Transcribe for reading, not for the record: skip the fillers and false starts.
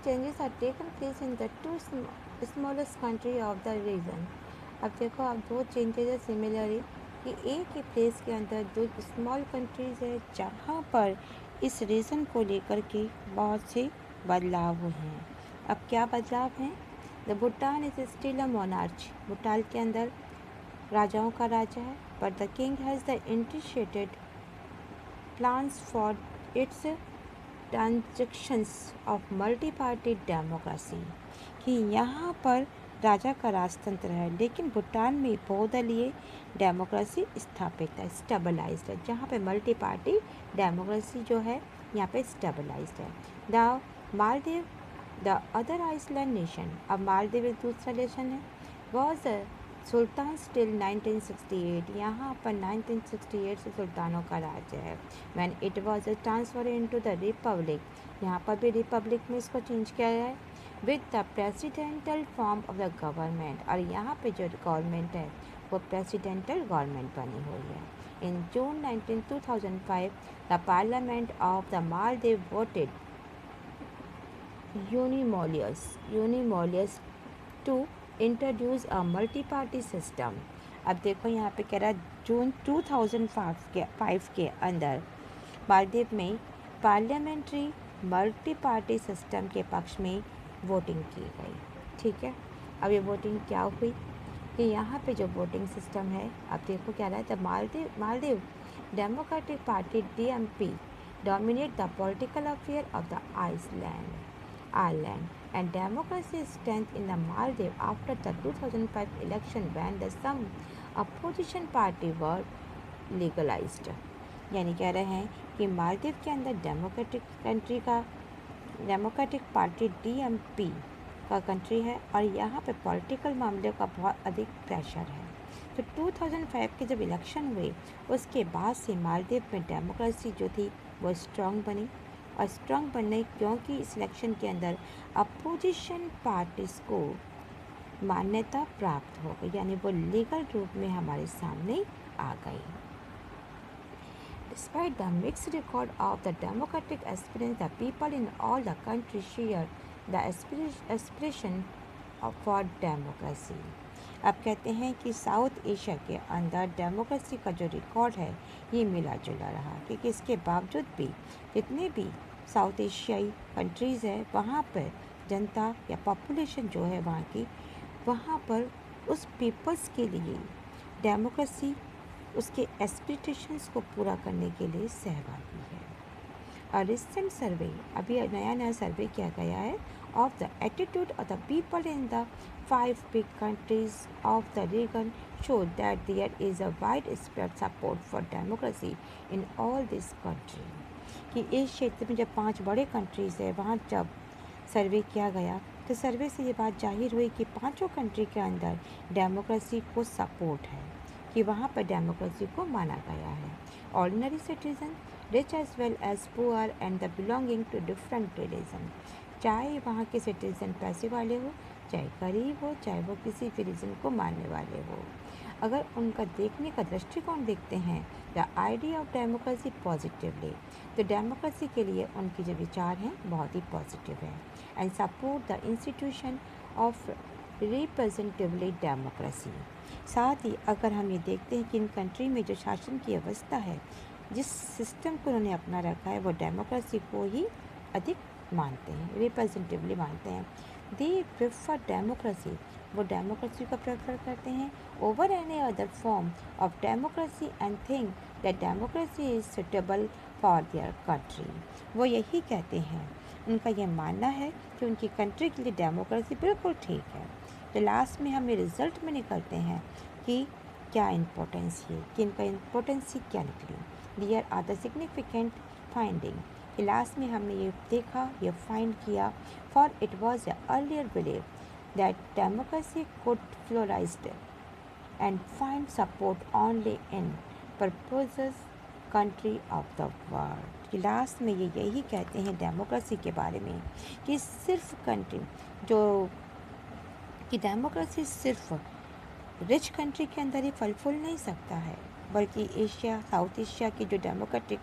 changes are taken place in the two smallest country of the region. अब देखो आप दो चेंजेस है सिमिलरली कि एक ही प्लेस के अंदर दो स्मॉल कंट्रीज है जहाँ पर इस रीजन को लेकर के बहुत से बदलाव हुए हैं। अब क्या बदलाव हैं? The Bhutan is still a monarch. Bhutan के अंदर राजाओं का राजा है, but the king has the initiated plans for its transactions of multi party democracy, कि यहाँ पर राजा का राजतंत्र है, लेकिन भूटान में बहुदलीय डेमोक्रेसी स्थापित है, स्टेबलाइज्ड है, जहाँ पे मल्टी पार्टी डेमोक्रेसी जो है यहाँ पे स्टेबलाइज्ड है। The Maldives the other island nation, अब मालदीव एक दूसरा नेशन है, वॉज सुल्तान स्टिल 1968, यहाँ पर 1968 से सुल्तानों का राज्य है। When it was transfer into the Republic, यहाँ पर भी रिपब्लिक में इसको चेंज किया गया है with the presidential form of the government, और यहाँ पे जो गवर्नमेंट है वो प्रेसिडेंटल गवर्नमेंट बनी हुई है। In June 2005 the parliament of the Maldives voted यूनिमोलियस to introduce a multi party system. अब देखो यहाँ पे कह रहा है जून 2005 के अंदर मालदीव में पार्लियामेंट्री मल्टी पार्टी सिस्टम के पक्ष में वोटिंग की गई। ठीक है, अब ये वोटिंग क्या हुई कि यहाँ पे जो वोटिंग सिस्टम है, अब देखो क्या रहा है, the Maldives democratic party DMP dominate the political affair of the Ireland and democracy strength in the Maldives after the 2005 election when the some opposition party were legalized। यानी कह रहे हैं कि मालदीव के अंदर डेमोक्रेटिक पार्टी DMP का कंट्री है और यहाँ पे पॉलिटिकल मामले का बहुत अधिक प्रेशर है। तो 2005 के जब इलेक्शन हुए उसके बाद से मालदीव में डेमोक्रेसी जो थी वो स्ट्रॉन्ग बनी, और स्ट्रॉन्ग बनने क्योंकि इस इलेक्शन के अंदर अपोजिशन पार्टीज़ को मान्यता प्राप्त हो गई, यानी वो लीगल रूप में हमारे सामने आ गई। Despite the mixed record of the democratic aspirants, the people in all the countries share the aspiration for democracy। अब कहते हैं कि साउथ एशिया के अंदर डेमोक्रेसी का जो रिकॉर्ड है ये मिला जुला रहा, क्योंकि इसके बावजूद भी जितने भी साउथ एशियाई कंट्रीज़ है वहाँ पर जनता या पॉपुलेशन जो है वहाँ की, वहाँ पर उस पीपल्स के लिए डेमोक्रेसी उसके एस्पिरेशंस को पूरा करने के लिए सहभागी है। और रिसेंट सर्वे, अभी नया सर्वे किया गया है of the attitude of the people in the 5 big countries of the region show that there is a widespread support for democracy in all this country। कि इस क्षेत्र में जब 5 बड़े कंट्रीज़ है वहाँ जब सर्वे किया गया तो सर्वे से ये बात जाहिर हुई कि पांचों कंट्री के अंदर डेमोक्रेसी को सपोर्ट है, कि वहाँ पर डेमोक्रेसी को माना गया है। Ordinary citizen rich as well as poor and the belonging to different religion, चाहे वहाँ के सिटीजन पैसे वाले हो, चाहे गरीब हो, चाहे वो किसी भी रीजन को मानने वाले हो, अगर उनका देखने का दृष्टिकोण देखते हैं the idea of democracy positively, तो डेमोक्रेसी के लिए उनके जो विचार हैं बहुत ही पॉजिटिव है। And support the institution of representatively democracy. साथ ही अगर हम ये देखते हैं कि इन कंट्री में जो शासन की व्यवस्था है, जिस सिस्टम को उन्होंने अपना रखा है, वो डेमोक्रेसी को ही अधिक मानते हैं, रिप्रेजेंटेटिवली मानते हैं। दे प्रेफर डेमोक्रेसी, वो डेमोक्रेसी को प्रेफर करते हैं over any other form of democracy and think that democracy is suitable for their country. वो यही कहते हैं, उनका यह मानना है कि उनकी कंट्री के लिए डेमोक्रेसी बिल्कुल ठीक है। तो लास्ट में हमें रिज़ल्ट में निकलते हैं कि क्या इम्पोर्टेंस है, कि इनका इम्पोर्टेंस क्या निकली। There are the significant finding, कि लास्ट में हमने ये देखा, ये फाइंड किया, for it was a earlier believe that democracy could flourished and find support only in purposes country of the world. कि लास्ट में ये यही कहते हैं डेमोक्रेसी के बारे में कि सिर्फ कंट्री जो कि डेमोक्रेसी सिर्फ रिच कंट्री के अंदर ही फल फूल नहीं सकता है, बल्कि एशिया, साउथ एशिया की जो डेमोक्रेटिक